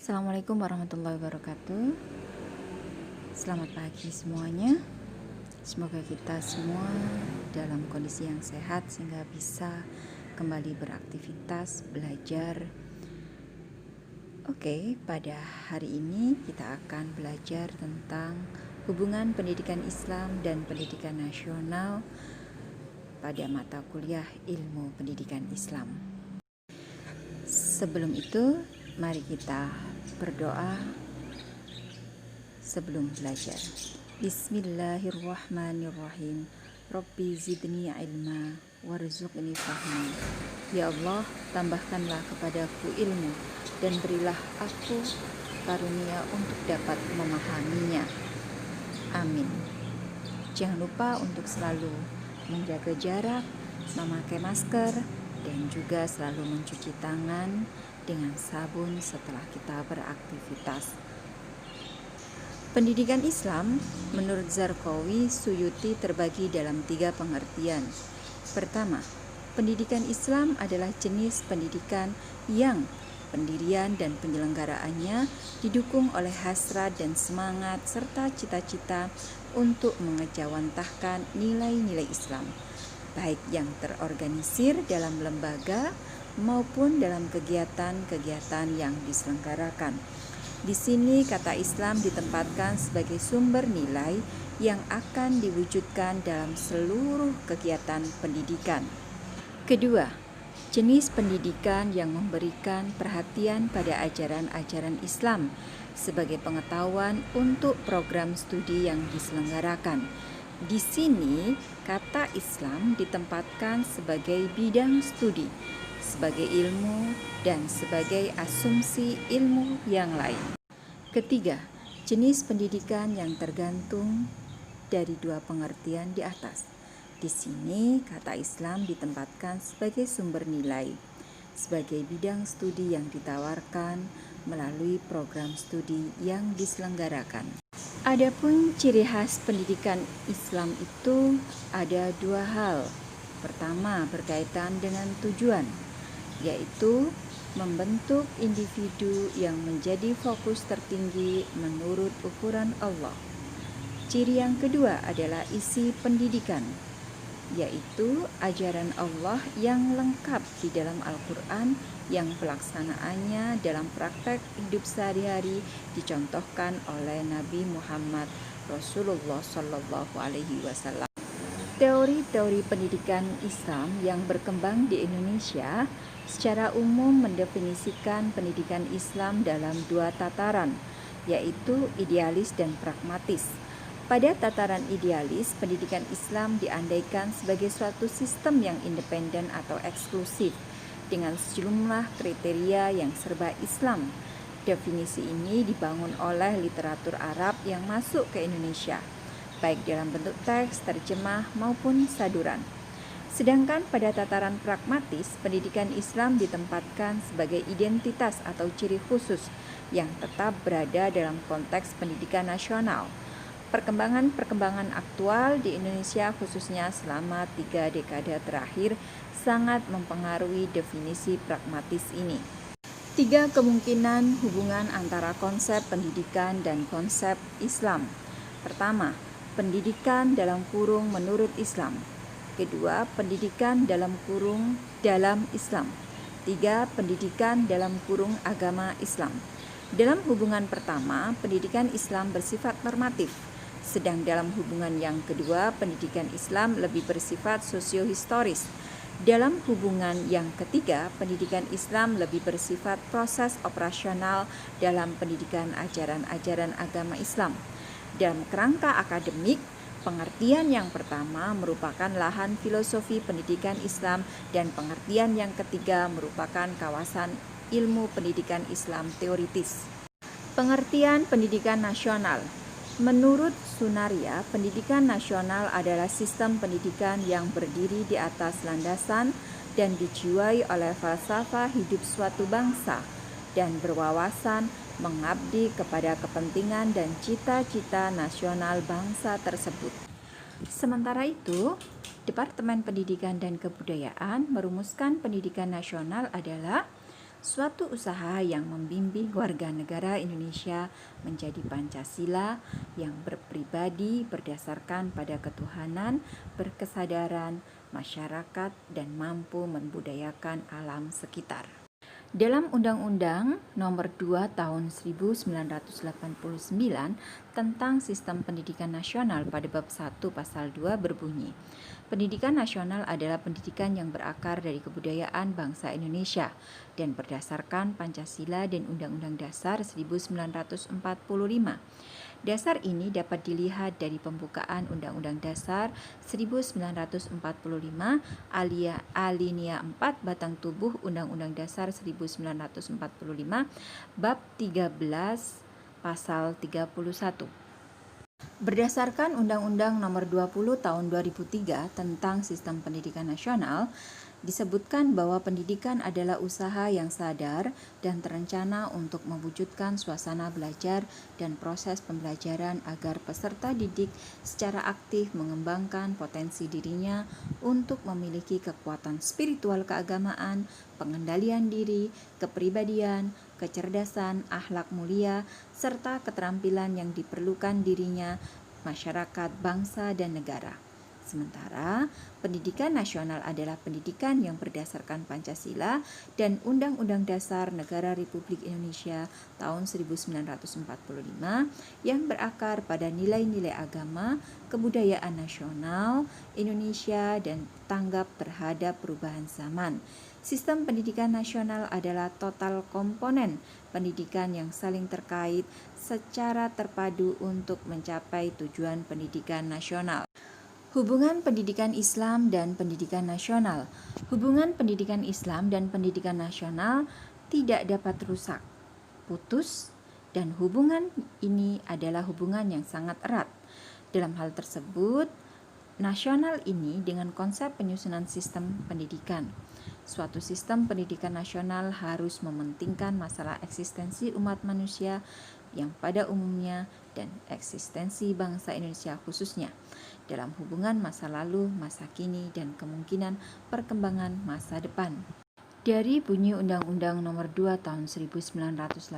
Assalamualaikum warahmatullahi wabarakatuh. Selamat pagi semuanya. Semoga kita semua dalam kondisi yang sehat sehingga bisa kembali beraktivitas, belajar. Oke, pada hari ini kita akan belajar tentang hubungan pendidikan Islam dan pendidikan nasional pada mata kuliah Ilmu Pendidikan Islam. Sebelum itu, mari kita berdoa sebelum belajar. Bismillahirrahmanirrahim. Rabbi zidni ilma warzuqni fahma. Ya Allah, tambahkanlah kepadaku ilmu dan berilah aku karunia untuk dapat memahaminya. Amin. Jangan lupa untuk selalu menjaga jarak, memakai masker, dan juga selalu mencuci tangan dengan sabun setelah kita beraktivitas. Pendidikan Islam menurut Zarqawi Suyuti terbagi dalam 3 pengertian. Pertama, pendidikan Islam adalah jenis pendidikan yang pendirian dan penyelenggaraannya didukung oleh hasrat dan semangat serta cita-cita untuk mengejawantahkan nilai-nilai Islam, baik yang terorganisir dalam lembaga maupun dalam kegiatan-kegiatan yang diselenggarakan. Di sini kata Islam ditempatkan sebagai sumber nilai yang akan diwujudkan dalam seluruh kegiatan pendidikan. Kedua, jenis pendidikan yang memberikan perhatian pada ajaran-ajaran Islam sebagai pengetahuan untuk program studi yang diselenggarakan. Di sini kata Islam ditempatkan sebagai bidang studi, sebagai ilmu, dan sebagai asumsi ilmu yang lain. Ketiga, jenis pendidikan yang tergantung dari 2 pengertian di atas. Di sini kata Islam ditempatkan sebagai sumber nilai, sebagai bidang studi yang ditawarkan melalui program studi yang diselenggarakan. Adapun ciri khas pendidikan Islam itu ada 2 hal. Pertama, berkaitan dengan tujuan, yaitu membentuk individu yang menjadi fokus tertinggi menurut ukuran Allah. Ciri yang kedua adalah isi pendidikan, yaitu ajaran Allah yang lengkap di dalam Al-Quran yang pelaksanaannya dalam praktek hidup sehari-hari dicontohkan oleh Nabi Muhammad Rasulullah Shallallahu Alaihi Wasallam. Teori-teori pendidikan Islam yang berkembang di Indonesia secara umum mendefinisikan pendidikan Islam dalam 2 tataran, yaitu idealis dan pragmatis. Pada tataran idealis, pendidikan Islam diandaikan sebagai suatu sistem yang independen atau eksklusif dengan sejumlah kriteria yang serba Islam. Definisi ini dibangun oleh literatur Arab yang masuk ke Indonesia, baik dalam bentuk teks, terjemah, maupun saduran. Sedangkan pada tataran pragmatis, pendidikan Islam ditempatkan sebagai identitas atau ciri khusus yang tetap berada dalam konteks pendidikan nasional. Perkembangan aktual di Indonesia khususnya selama 3 dekade terakhir sangat mempengaruhi definisi pragmatis ini. 3 kemungkinan hubungan antara konsep pendidikan dan konsep Islam. Pertama, pendidikan dalam kurung menurut Islam. Kedua, pendidikan dalam kurung dalam Islam. 3, pendidikan dalam kurung agama Islam. Dalam hubungan pertama, pendidikan Islam bersifat normatif. Sedang dalam hubungan yang kedua, pendidikan Islam lebih bersifat sosiohistoris. Dalam hubungan yang ketiga, pendidikan Islam lebih bersifat proses operasional dalam pendidikan ajaran-ajaran agama Islam. Dalam kerangka akademik, pengertian yang pertama merupakan lahan filosofi pendidikan Islam dan pengertian yang ketiga merupakan kawasan ilmu pendidikan Islam teoritis. Pengertian pendidikan nasional. Menurut Sunaria, pendidikan nasional adalah sistem pendidikan yang berdiri di atas landasan dan dijiwai oleh falsafah hidup suatu bangsa dan berwawasan mengabdi kepada kepentingan dan cita-cita nasional bangsa tersebut. Sementara itu, Departemen Pendidikan dan Kebudayaan merumuskan pendidikan nasional adalah suatu usaha yang membimbing warga negara Indonesia menjadi Pancasila yang berpribadi berdasarkan pada ketuhanan, berkesadaran, masyarakat, dan mampu membudayakan alam sekitar. Dalam Undang-Undang Nomor 2 Tahun 1989 tentang Sistem Pendidikan Nasional pada bab 1 pasal 2 berbunyi, pendidikan nasional adalah pendidikan yang berakar dari kebudayaan bangsa Indonesia dan berdasarkan Pancasila dan Undang-Undang Dasar 1945. Dasar ini dapat dilihat dari pembukaan Undang-Undang Dasar 1945 alinea 4 batang tubuh Undang-Undang Dasar 1945 bab 13 pasal 31. Berdasarkan Undang-Undang Nomor 20 Tahun 2003 tentang Sistem Pendidikan Nasional, disebutkan bahwa pendidikan adalah usaha yang sadar dan terencana untuk mewujudkan suasana belajar dan proses pembelajaran agar peserta didik secara aktif mengembangkan potensi dirinya untuk memiliki kekuatan spiritual keagamaan, pengendalian diri, kepribadian, kecerdasan, akhlak mulia, serta keterampilan yang diperlukan dirinya, masyarakat, bangsa, dan negara. Sementara pendidikan nasional adalah pendidikan yang berdasarkan Pancasila dan Undang-Undang Dasar Negara Republik Indonesia tahun 1945 yang berakar pada nilai-nilai agama, kebudayaan nasional Indonesia, dan tanggap terhadap perubahan zaman. Sistem pendidikan nasional adalah total komponen pendidikan yang saling terkait secara terpadu untuk mencapai tujuan pendidikan nasional. Hubungan pendidikan Islam dan pendidikan nasional. Hubungan pendidikan Islam dan pendidikan nasional tidak dapat rusak, putus, dan hubungan ini adalah hubungan yang sangat erat. Dalam hal tersebut, nasional ini dengan konsep penyusunan sistem pendidikan. Suatu sistem pendidikan nasional harus mementingkan masalah eksistensi umat manusia yang pada umumnya dan eksistensi bangsa Indonesia khususnya dalam hubungan masa lalu, masa kini, dan kemungkinan perkembangan masa depan. Dari bunyi Undang-Undang Nomor 2 Tahun 1989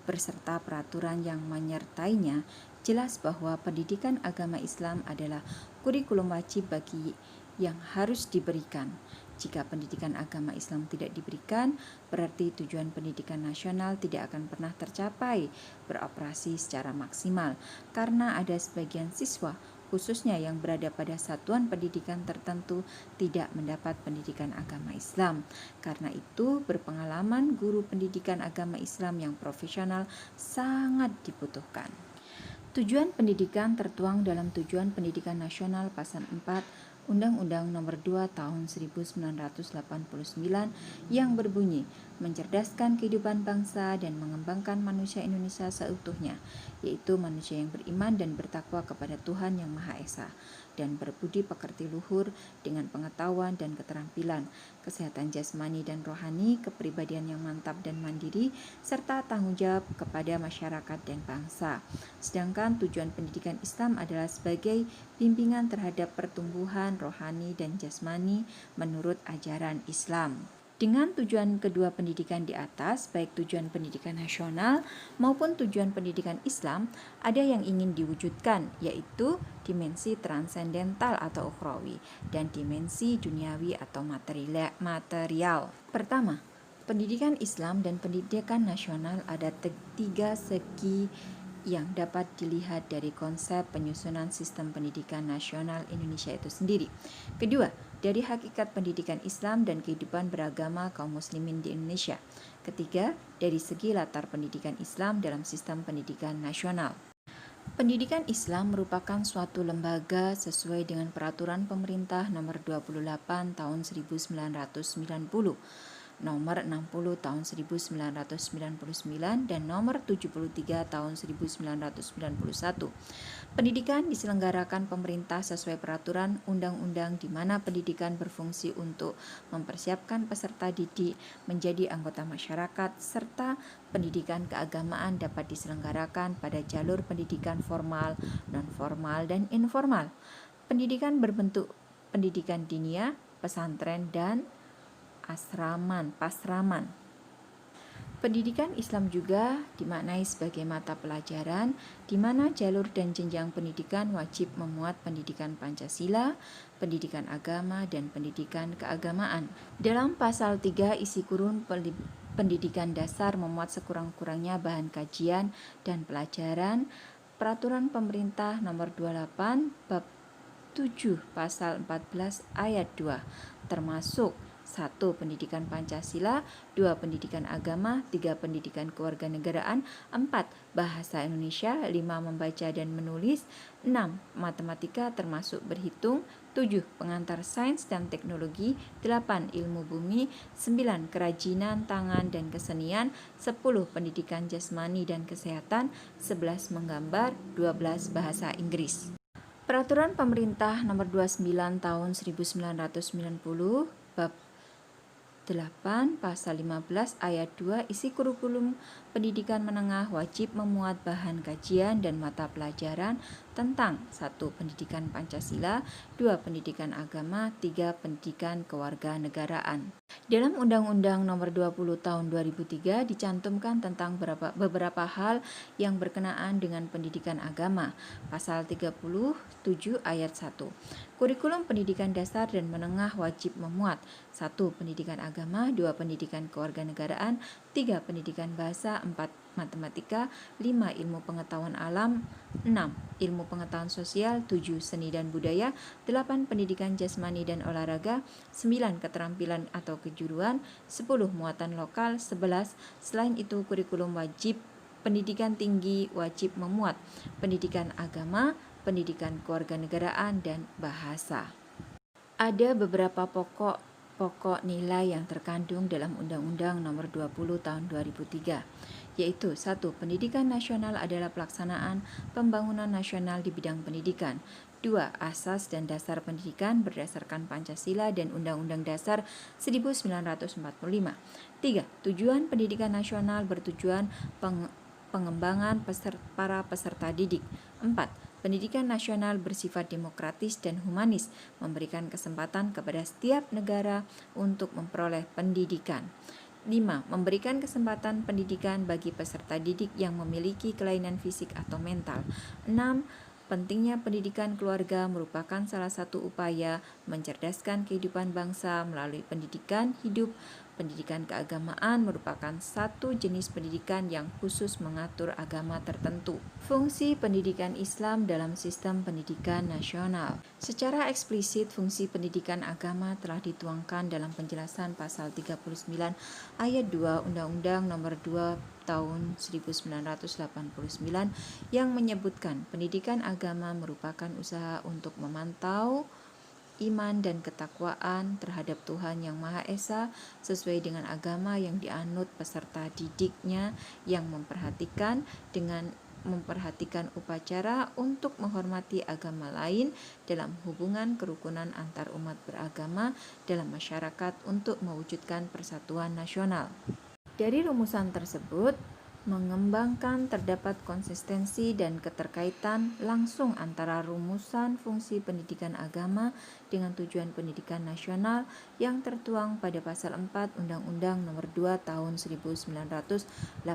beserta peraturan yang menyertainya, jelas bahwa pendidikan agama Islam adalah kurikulum wajib bagi yang harus diberikan. Jika pendidikan agama Islam tidak diberikan, berarti tujuan pendidikan nasional tidak akan pernah tercapai beroperasi secara maksimal, karena ada sebagian siswa, khususnya yang berada pada satuan pendidikan tertentu, tidak mendapat pendidikan agama Islam. Karena itu, berpengalaman guru pendidikan agama Islam yang profesional sangat dibutuhkan. Tujuan pendidikan tertuang dalam Tujuan Pendidikan Nasional Pasal 4 Undang-Undang Nomor 2 Tahun 1989 yang berbunyi, mencerdaskan kehidupan bangsa dan mengembangkan manusia Indonesia seutuhnya, yaitu manusia yang beriman dan bertakwa kepada Tuhan Yang Maha Esa, dan berbudi pekerti luhur dengan pengetahuan dan keterampilan, kesehatan jasmani dan rohani, kepribadian yang mantap dan mandiri, serta tanggung jawab kepada masyarakat dan bangsa. Sedangkan tujuan pendidikan Islam adalah sebagai bimbingan terhadap pertumbuhan rohani dan jasmani menurut ajaran Islam. Dengan tujuan kedua pendidikan di atas, baik tujuan pendidikan nasional maupun tujuan pendidikan Islam, ada yang ingin diwujudkan, yaitu dimensi transendental atau ukhrawi dan dimensi duniawi atau material. Pertama, pendidikan Islam dan pendidikan nasional ada tiga segi yang dapat dilihat dari konsep penyusunan sistem pendidikan nasional Indonesia itu sendiri. Kedua, dari hakikat pendidikan Islam dan kehidupan beragama kaum muslimin di Indonesia. Ketiga, dari segi latar pendidikan Islam dalam sistem pendidikan nasional. Pendidikan Islam merupakan suatu lembaga sesuai dengan peraturan pemerintah nomor 28 tahun 1990, nomor 60 tahun 1999 dan nomor 73 tahun 1991. Pendidikan diselenggarakan pemerintah sesuai peraturan undang-undang di mana pendidikan berfungsi untuk mempersiapkan peserta didik menjadi anggota masyarakat, serta pendidikan keagamaan dapat diselenggarakan pada jalur pendidikan formal, non-formal, dan informal. Pendidikan berbentuk pendidikan diniyah, pesantren, dan pasraman. Pendidikan Islam juga dimaknai sebagai mata pelajaran di mana jalur dan jenjang pendidikan wajib memuat pendidikan Pancasila, pendidikan agama, dan pendidikan keagamaan. Dalam pasal 3 isi kurun pendidikan dasar memuat sekurang-kurangnya bahan kajian dan pelajaran Peraturan Pemerintah Nomor 28 Bab 7 Pasal 14 Ayat 2 termasuk 1. Pendidikan Pancasila, 2. Pendidikan agama, 3. Pendidikan kewarganegaraan, 4. Bahasa Indonesia, 5. Membaca dan menulis, 6. Matematika termasuk berhitung, 7. Pengantar sains dan teknologi, 8. Ilmu bumi, 9. Kerajinan tangan dan kesenian, 10. Pendidikan jasmani dan kesehatan, 11. Menggambar, 12. Bahasa Inggris. Peraturan Pemerintah Nomor 29 Tahun 1990 Bab 8 Pasal 15 Ayat 2 isi kurikulum pendidikan menengah wajib memuat bahan kajian dan mata pelajaran tentang 1. Pendidikan Pancasila, 2. Pendidikan agama, 3. Pendidikan kewarganegaraan. Dalam Undang-Undang Nomor 20 Tahun 2003 dicantumkan tentang beberapa hal yang berkenaan dengan pendidikan agama. Pasal 37 Ayat 1. Kurikulum pendidikan dasar dan menengah wajib memuat 1. Pendidikan agama, 2. Pendidikan kewarganegaraan, 3. Pendidikan bahasa, 4. Matematika, 5. Ilmu pengetahuan alam, 6. Ilmu pengetahuan sosial, 7. Seni dan budaya, 8. Pendidikan jasmani dan olahraga, 9. Keterampilan atau kejuruan, 10. Muatan lokal, 11. Selain itu kurikulum wajib pendidikan tinggi wajib memuat pendidikan agama, pendidikan kewarganegaraan, dan bahasa. Ada beberapa pokok nilai yang terkandung dalam Undang-Undang Nomor 20 Tahun 2003, yaitu 1. Pendidikan nasional adalah pelaksanaan pembangunan nasional di bidang pendidikan. 2. Asas dan dasar pendidikan berdasarkan Pancasila dan Undang-Undang Dasar 1945. 3. Tujuan pendidikan nasional bertujuan pengembangan para peserta didik. 4. Pendidikan nasional bersifat demokratis dan humanis, memberikan kesempatan kepada setiap negara untuk memperoleh pendidikan. 5. Memberikan kesempatan pendidikan bagi peserta didik yang memiliki kelainan fisik atau mental. 6. Pentingnya pendidikan keluarga merupakan salah satu upaya mencerdaskan kehidupan bangsa melalui pendidikan hidup. Pendidikan keagamaan merupakan satu jenis pendidikan yang khusus mengatur agama tertentu. Fungsi pendidikan Islam dalam sistem pendidikan nasional. Secara eksplisit, fungsi pendidikan agama telah dituangkan dalam penjelasan pasal 39 ayat 2 Undang-Undang Nomor 2 Tahun 1989 yang menyebutkan pendidikan agama merupakan usaha untuk memantau iman dan ketakwaan terhadap Tuhan Yang Maha Esa sesuai dengan agama yang dianut peserta didiknya, yang memperhatikan upacara untuk menghormati agama lain dalam hubungan kerukunan antar umat beragama dalam masyarakat untuk mewujudkan persatuan nasional. Dari rumusan tersebut, mengembangkan terdapat konsistensi dan keterkaitan langsung antara rumusan fungsi pendidikan agama dengan tujuan pendidikan nasional yang tertuang pada pasal 4 Undang-Undang Nomor 2 Tahun 1989,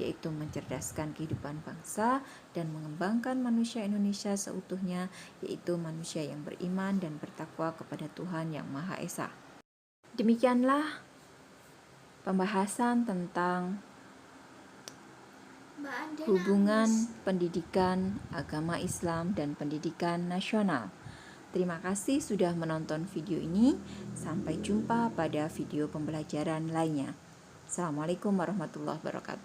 yaitu mencerdaskan kehidupan bangsa dan mengembangkan manusia Indonesia seutuhnya, yaitu manusia yang beriman dan bertakwa kepada Tuhan Yang Maha Esa. Demikianlah pembahasan tentang hubungan pendidikan agama Islam dan pendidikan nasional. Terima kasih sudah menonton video ini. Sampai jumpa pada video pembelajaran lainnya. Assalamualaikum warahmatullahi wabarakatuh.